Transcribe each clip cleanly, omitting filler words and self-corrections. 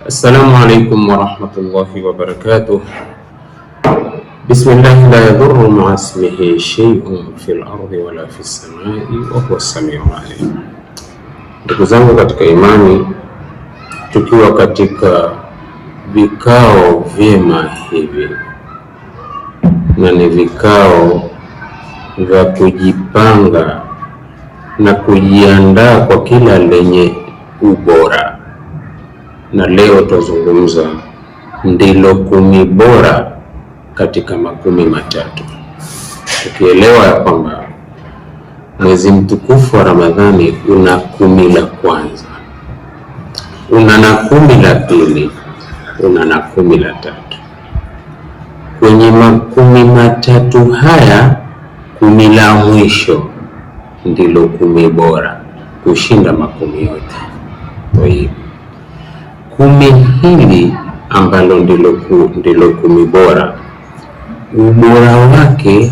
السلام عليكم ورحمة الله وبركاته. بسم الله لا يضر مع اسمه شيء في الأرض ولا في السماء وهو السميع العليم. Ndugu zangu katika imani, tukiwa katika vikao vyema hivi, na ni vikao vya kujipanga na kujiandaa kwa kila lenye ubora, na leo tuzungumza ndilo 10 bora katika makumi matatu, tukielewa ya kwamba mwezi mtukufu wa Ramadhani una 10 la kwanza, una na 10 la pili, una na 10 la tatu. Kwenye makumi matatu haya 10 la mwisho ndilo 10 bora kushinda makumi yote. Kwa hiyo 10 hili ambalo ndilo 10 bora, ubora wake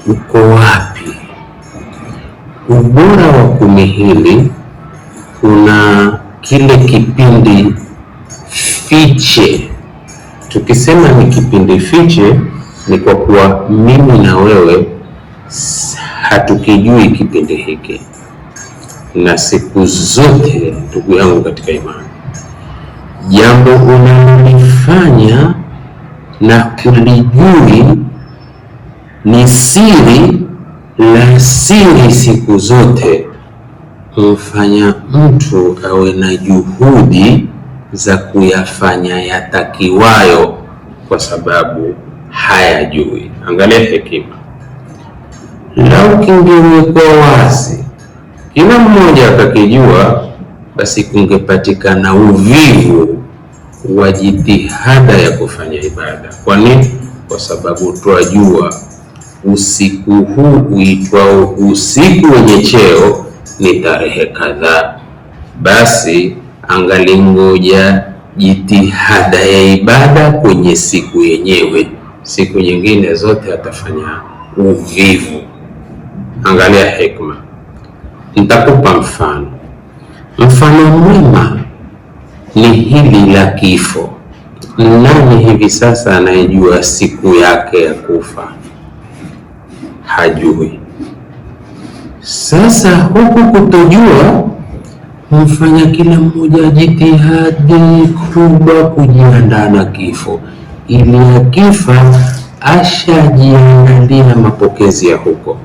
uko wapi? Ubora wa 10 hili, kuna kile kipindi fiche. Tukisema ni kipindi fiche, ni kwa kuwa mimi na wewe hatukijui kipindi hiki, na siku zote ndugu yangu katika imani, jambo unalolifanya na kulijui ni siri la siri, siku zote humfanya mtu awe na juhudi za kuyafanya yatakiwayo, kwa sababu hayajui. Angalia hekima. Lau kingewekwa wazi kila mmoja akakijua, basi kungepatikana uvivu wa jitihada ya kufanya ibada. Kwa nini? Kwa sababu twajua usiku huu uitwao usiku wenye cheo ni tarehe kadhaa, basi angalingoja jitihada ya ibada kwenye siku yenyewe, siku nyingine zote atafanya uvivu. Angalia hikma. Nitakupa mfano mwema ni hili la kifo. Nani hivi sasa anayejua siku yake ya kufa? Hajui. Sasa huku kutojua humfanya kila mmoja jitihadi kubwa kujiandaa na kifo, ili akifa ashajiandalia mapokezi ya huko,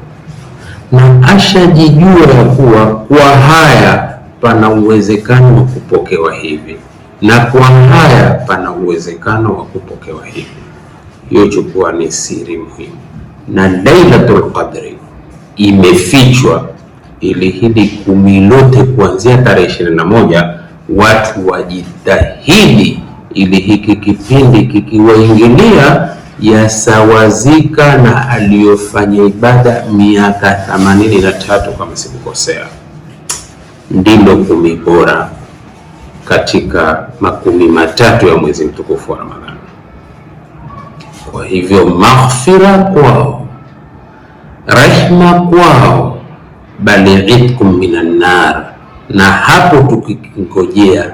na ashajijua ya kuwa kwa haya pana uwezekano wa kupokewa hivi, na kwa haya pana uwezekano wa kupokewa hivi. Hiyo chukua ni siri muhimu, na Lailatul Qadri imefichwa ili hili 10 lote kuanzia tarehe 21 watu wajitahidi, ili hiki kipindi kikiwaingilia yasawazika na aliyofanya ibada miaka 83 kama sikukosea. Ndilo 10 bora katika makumi matatu ya mwezi mtukufu wa Ramadhani. Kwa hivyo maghfira kwao, rehma kwao, bali itkum minan nar. Na hapo tukingojea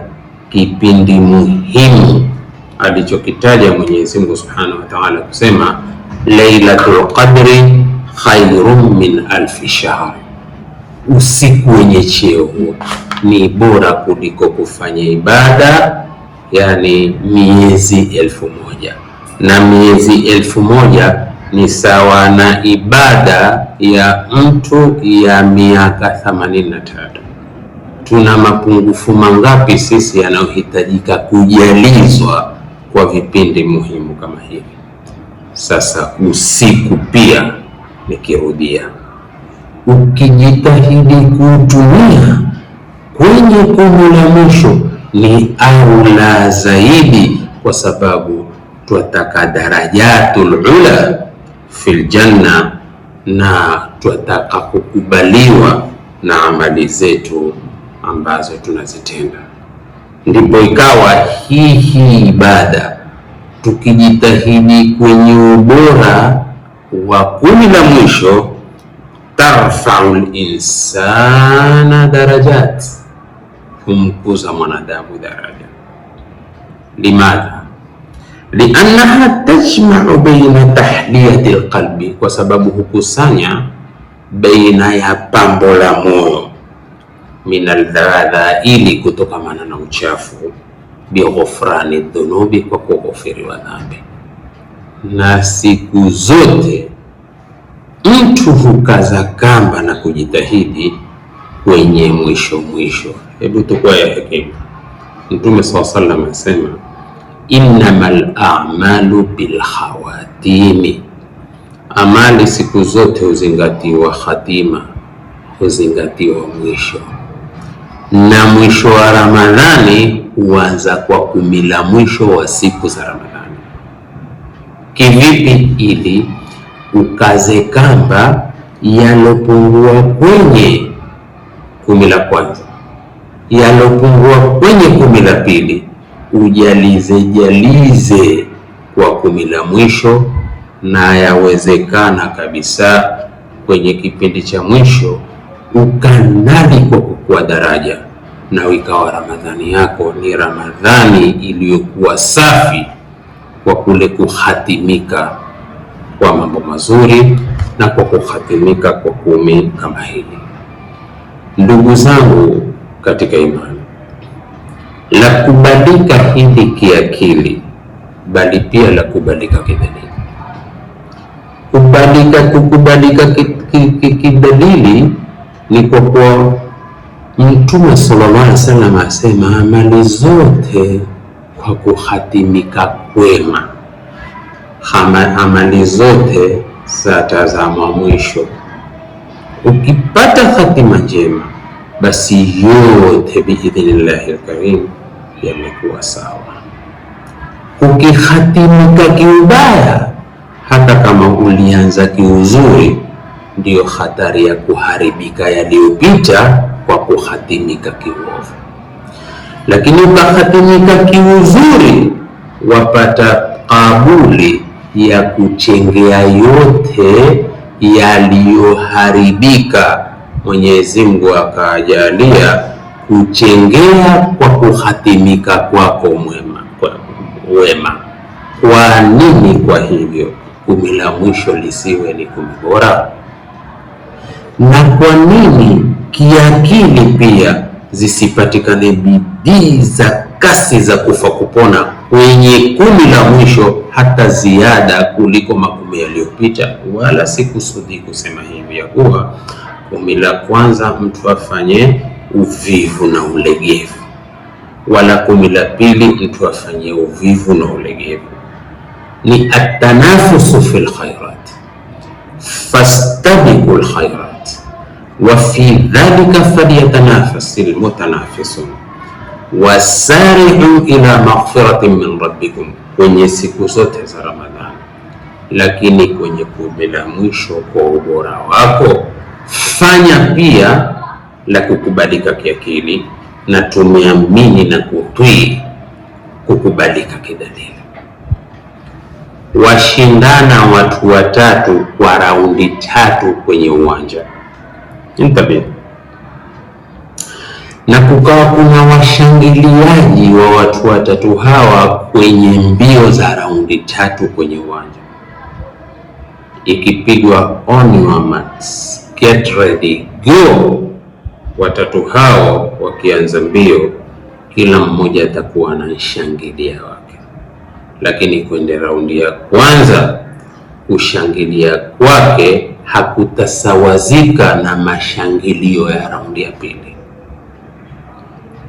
kipindi muhimu alichokitaja Mwenyezi Mungu Subhanahu wa Ta'ala kusema Lailatul Qadri khairun min alfi shahr, usiku wenye cheo ni bora kuliko kufanya ibada yani miezi 1000, na miezi 1000 ni sawa na ibada ya mtu ya miaka 83. Tuna mapungufu mangapi sisi yanayohitajika kujalizwa kwa vipindi muhimu kama hivi? Sasa usiku pia, nikirudia, ukijitahidi kutumia kwenye 10 la mwisho ni aula zaidi, kwa sababu twataka darajatul ula fil janna, na twataka kukubaliwa na amali zetu ambazo tunazitenda. Ndipo ikawa hii ibada tukijitahidi kwenye ubora wa 10 la mwisho, tarfaul insana darajat, kumkuza mwanadamu daraja. Limadha? Liannaha tajma'u baina tahliyati alqalbi, kwa sababu hukusanya baina ya pambo la moyo, min aldhadhaili, kutokamana na uchafu, bighufrani dhunubi, kwa kughufiriwa dhambi. Na siku zote mtu hukaza kamba na kujitahidi kwenye mwisho. Hebu tukua ya hekima. Mtume sallallahu alaihi wasallam asema, innamal a'malu bil khawatimi, amali siku zote huzingatiwa khatima, huzingatiwa mwisho. Na mwisho wa Ramadhani huanza kwa 10 la mwisho wa siku za Ramadhani. Kivipi? Ili ukaze kamba yalopungua kwenye 10 la kwanza, yalopungua kwenye 10 la pili, ujalize kwa 10 la mwisho, na yawezekana kabisa kwenye kipindi cha mwisho ukanali kwa kukua daraja, na ikawa Ramadhani yako ni Ramadhani iliyokuwa safi kwa kule kuhatimika kwa mambo mazuri na kwa kuhatimika kwa 10 kama hili. Ndugu zangu katika imani, la kubalika hili kiakili, bali pia la kubalika kidalili. Kukubalika kidalili ni kwa kuwa Mtume sallallahu alaihi wasallam asema, amali zote kwa kuhatimika kwema, amali zote zatazama mwisho. Ukipata hatima njema, basi yote biidhnillahi alkarim yamekuwa sawa. Ukihatimika kiubaya, hata kama ulianza kiuzuri, ndiyo hatari ya kuharibika yaliyopita kwa kuhatimika kiuovu. Lakini ukahatimika kiuzuri, wapata kabuli ya kuchengea yote yaliyoharibika. Mwenyezi Mungu akajalia kuchengea kwa kuhatimika kwako wema. Kwa nini? Kwa hivyo 10 la mwisho lisiwe ni 10 bora? Na kwa nini kiakili pia zisipatikane bidii za kasi za kufa kupona kwenye 10 la mwisho, hata ziada kuliko 10 yaliyopita? Wala sikusudi kusema hivi ya kuwa 10 la kwanza mtu afanye uvivu na ulegevu, wala 10 la pili mtu afanye uvivu na ulegevu. Ni atanafusu fil khairat, fastabiqul khairat, wa fi dhalika falyatanafasil mutanafisun, wasari'u ila maghfiratin min rabbikum, kwenye siku zote za Ramadhani. Lakini kwenye 10 la mwisho, kwa ubora wako, fanya pia la kukubalika kiakili, na tumeamini na kutii kukubalika kidalili. Washindana watu watatu kwa raundi 3 kwenye uwanja, intabia, na kukawa kuna washangiliaji wa watu watatu hawa kwenye mbio za raundi 3 kwenye uwanja. Ikipigwa on your marks, get ready, go, watatu hao wakianza mbio, kila mmoja atakuwa na shangilia wake. Lakini kwenye raundi ya kwanza, kushangilia kwake hakutasawazika na mashangilio ya raundi ya pili.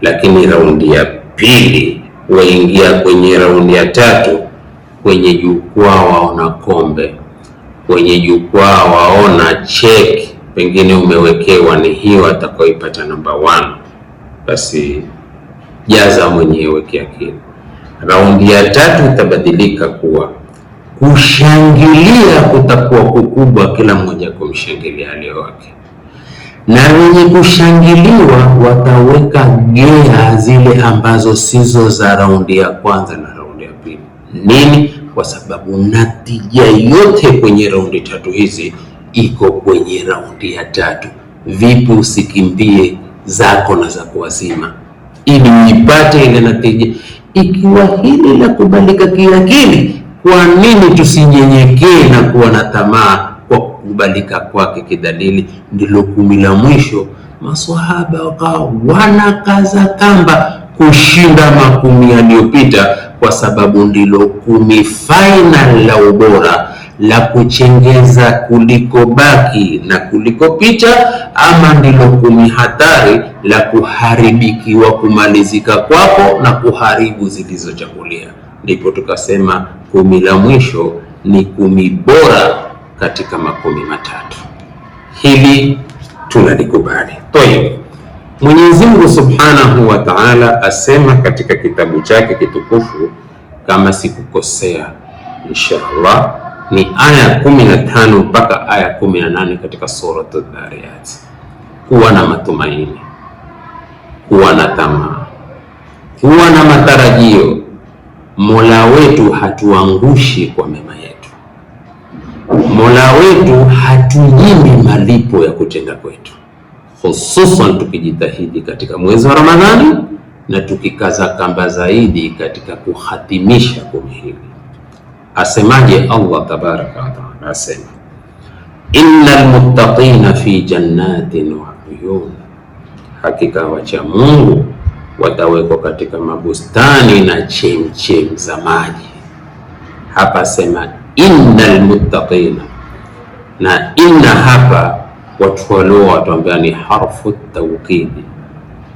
Lakini raundi ya pili, waingia kwenye raundi ya 3, kwenye jukwaa waona kombe, kwenye jukwaa waona cheki, pengine umewekewa ni hiyo atakayoipata namba 1, basi jaza mwenyewe kiakili. Raundi ya 3 itabadilika kuwa kushangilia kutakuwa kukubwa, kila mmoja kumshangilia aliye wake, na wenye kushangiliwa wataweka gea zile ambazo sizo za raundi ya kwanza na raundi ya pili. Nini? Kwa sababu natija yote kwenye raundi 3 hizi iko kwenye raundi ya 3. Vipi usikimbie zako na za kuwazima ili uipate ile natija? Ikiwa hili la kubalika kiakili, kwa nini tusinyenyekee na kuwa na tamaa kwa kubalika kwake kidalili? Ndilo 10 la mwisho. Maswahaba wakawa wanakaza kamba kushinda 10 yaliyopita, kwa sababu ndilo 10 final la ubora, la kuchengeza kuliko baki na kuliko pita, ama ndilo 10 hatari la kuharibikiwa kumalizika kwako na kuharibu zilizochagulia. Ndipo tukasema 10 la mwisho ni 10 bora katika 10 matatu. Hili tunalikubali. Tayeb, Mwenyezi Mungu Subhanahu wa Ta'ala asema katika kitabu chake kitukufu, kama sikukosea inshallah ni aya 15 mpaka aya 18 katika sura Adh-Dhariyat, kuwa na matumaini, kuwa na tamaa, kuwa na matarajio. Mola wetu hatuangushi kwa mema yetu. Mola wetu hatunyimi malipo ya kutenda kwetu, hususan tukijitahidi katika mwezi wa Ramadhani na tukikaza kamba zaidi katika kuhatimisha 10 hili. Asemaje Allah tabaraka wa taala? Asema, innal muttaqina fi jannatin wa uyun, hakika wacha Mungu watawekwa katika mabustani na chemchem za maji. Hapa sema innal muttaqina, na inna hapa watu walio watuambia ni harfu tawkidi,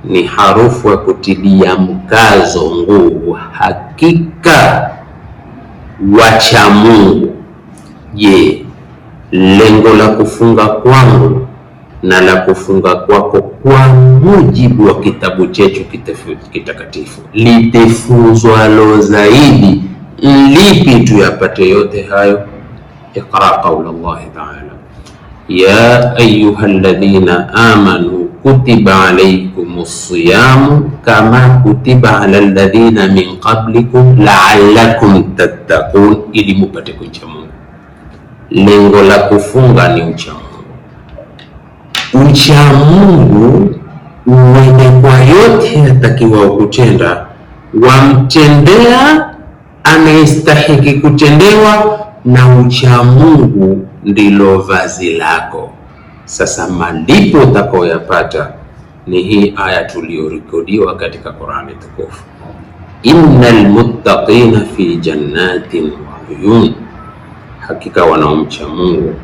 ni harufu ya kutilia mkazo, nguvu. Hakika wacha Mungu. Je, lengo la kufunga kwangu na la kufunga kwako kwa mujibu wa kitabu chetu kitakatifu litefunzwalo zaidi lipi? Tuyapate yote hayo. Iqra qawla Allah ta'ala, ya ayyuhalladhina amanu kutiba alaykumus siyamu kama kutiba alal ladhina min qablikum la'allakum tattaqun, ili mupate kumcha Mungu. Lengo la kufunga ni ucha Mungu. Ucha Mungu uende kwa yote atakiwa kutenda, wamtendea anayestahiki kutendewa, na ucha Mungu ndilo vazi lako. Sasa malipo utakayoyapata ni hii aya tuliyorekodiwa katika Qur'ani tukufu, innal muttaqina fi jannatin wa uyun, hakika wanaomcha Mungu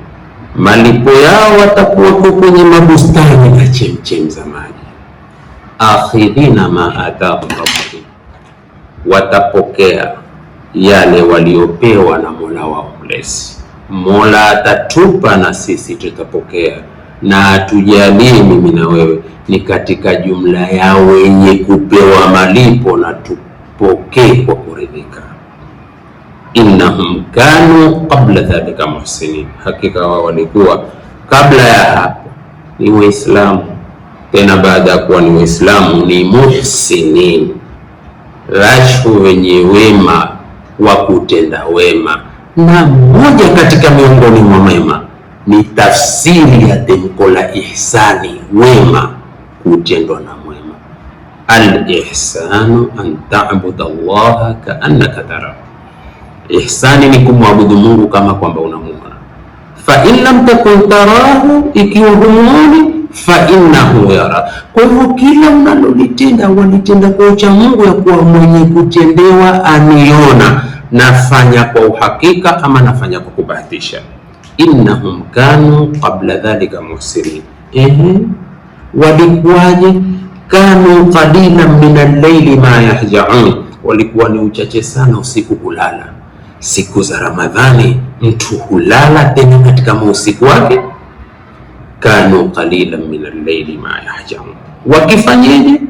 malipo yao watakuwa kwenye mabustani na chemchem za maji. Akhidhina ma atahum rabbuhum, watapokea yale waliopewa na Mola wao mlezi. Mola atatupa na sisi tutapokea, na atujalie mimi na wewe ni katika jumla ya wenye kupewa malipo, na tupokee kwa kuridhika. Innahum kanu qabla dhalika muhsinin, hakika wao walikuwa kabla ya hapo ni Waislamu, tena baada ya kuwa ni Waislamu ni muhsinin, rashu wenye wema wa kutenda wema. Na moja katika miongoni mwa mema ni tafsiri ya tamko la ihsani, wema kutendwa na mwema. Al-ihsanu an ta'budu Allaha ka'annaka tarahu, ihsani ni kumwabudu Mungu kama kwamba unamuona. Fa in lam takun tarahu, ikiwa humuoni, fa innahu yara. Kwa hivyo kila unalolitenda walitenda kwa ucha Mungu, ya kuwa mwenye kutendewa aniona, nafanya kwa uhakika ama nafanya kwa kubahatisha. Innahum kanu qabla dhalika muhsinin. Walikuwaje? Kanu qalilan min al-layli ma yahja'un, walikuwa ni uchache sana usiku kulala. Siku za Ramadhani mtu hulala tena katika usiku wake. Kanu qalilan min al-layli ma yahja'un, wakifanyeje?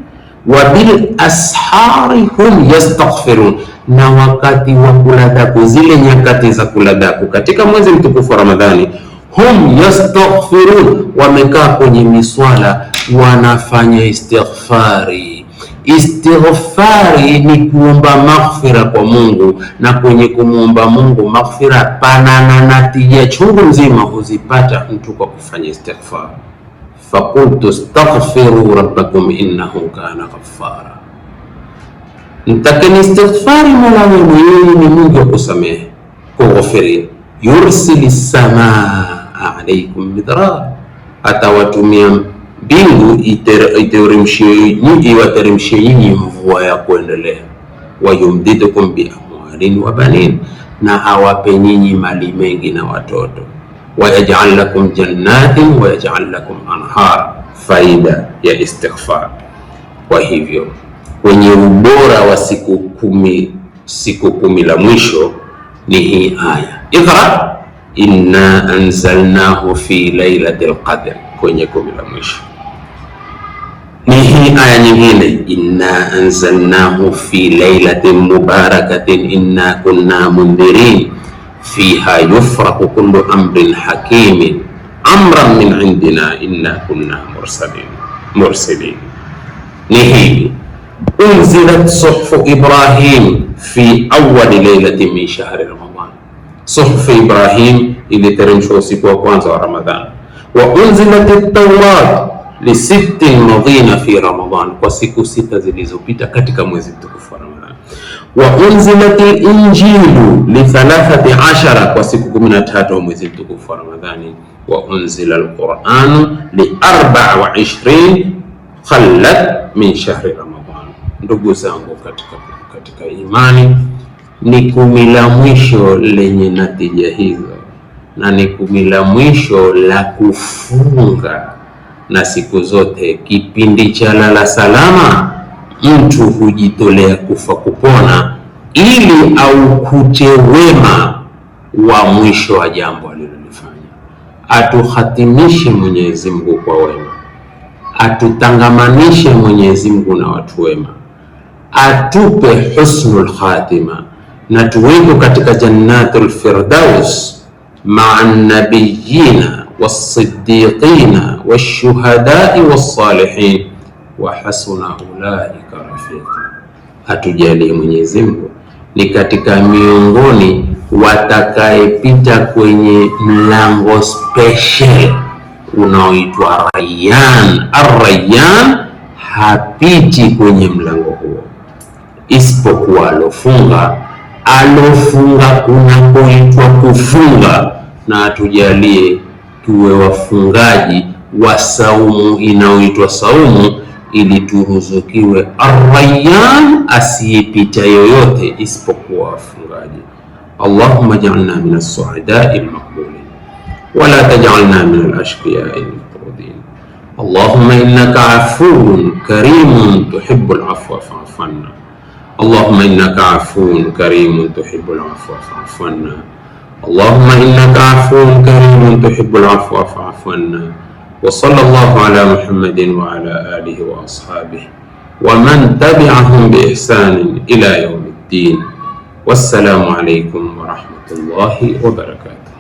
Wa bil ashari hum yastaghfirun, na wakati wa kula daku, zile nyakati za kula daku katika mwezi mtukufu wa Ramadhani, hum yastaghfirun, wamekaa kwenye miswala wanafanya istighfari. Istighfari ni kuomba maghfira kwa Mungu, na kwenye kumuomba Mungu maghfira pana na natija chungu nzima huzipata mtu kwa kufanya istighfar. Faqultu astaghfiru rabbakum innahu kana ghaffara. Mtakeni istighfari Mola wenu, yeye ni Mungu wa kusamehe, kughfiria. Yursili samaa alaikum midrar, atawatumia mbingu iwateremshie nyinyi mvua ya kuendelea. Wayumdidukum bi amwalin wa banin, na awape nyinyi mali mengi na watoto. Wayaj'al lakum jannatin wayaj'al lakum anhar, faida ya istighfar. Kwa hivyo kwenye ubora wa siku kumi la mwisho ni hii aya, Iqra inna anzalnahu fi lailatul qadr. Kwenye 10 la mwisho ni hii aya nyingine, inna anzalnahu fi lailatin mubarakatin inna kunna mundhirin fiha yufraqu kullu amrin hakimin amran min indina inna kunna mursalin. Ni hivi, unzilat suhfu Ibrahim fi awwali lailatin min shahri Ramadan. Suhfu Ibrahim iliteremshwa usiku wa kwanza wa Ramadhan. Wa unzilat at-Tawrat li 6 madhina fi Ramadan, kwa siku 6 zilizopita katika mwezi mtukufu wa Ramadhan. Wa unzilat al-Injilu li 13 kwa siku 13 wa mwezi mtukufu wa Ramadhani. Wa unzila al-Qur'anu li 24 khalat min shahri Ramadan. Ndugu zangu katika imani, ni 10 la mwisho lenye natija hizo, na ni 10 la mwisho la kufunga. Na siku zote kipindi cha lala salama, mtu hujitolea kufa kupona ili aukute wema wa mwisho wa jambo alilolifanya. Atuhatimishe Mwenyezi Mungu kwa wema, atutangamanishe Mwenyezi Mungu na watu wema, atupe husnul khatima, na tuweko katika jannatul firdaus ma'a nabiyina was-siddiqina wash-shuhada'i was-salihin wa hasuna ulaika rafiqa. Atujalie Mwenyezi Mungu ni katika miongoni watakayepita kwenye mlango special unaoitwa Rayyan. Ar-Rayyan hapiti kwenye mlango huo isipokuwa alofunga kunapoitwa kufunga. Na atujalie tuwe wafungaji wa saumu inaoitwa saumu, ili turuzukiwe Ar-Rayyan asiyepita yoyote isipokuwa wafungaji. Allahumma ja'alna min as-su'ada'i al-maqbulin wa la taj'alna min al-ashqiya'i al-mutradin. Allahumma innaka afuwun karimun tuhibbul afwa fa'fu anna. Allahumma innaka afuwun karimun tuhibbul afwa fa'fu anna. Allahumma innaka afuwun karimun tuhibbul afwa fa'fu anna. Wa sallallahu ala Muhammadin wa ala alihi wa ashabihi wa man tabi'ahum bi ihsanin ila yawmiddin. Wassalamu alaykum wa rahmatullahi wa barakatuh.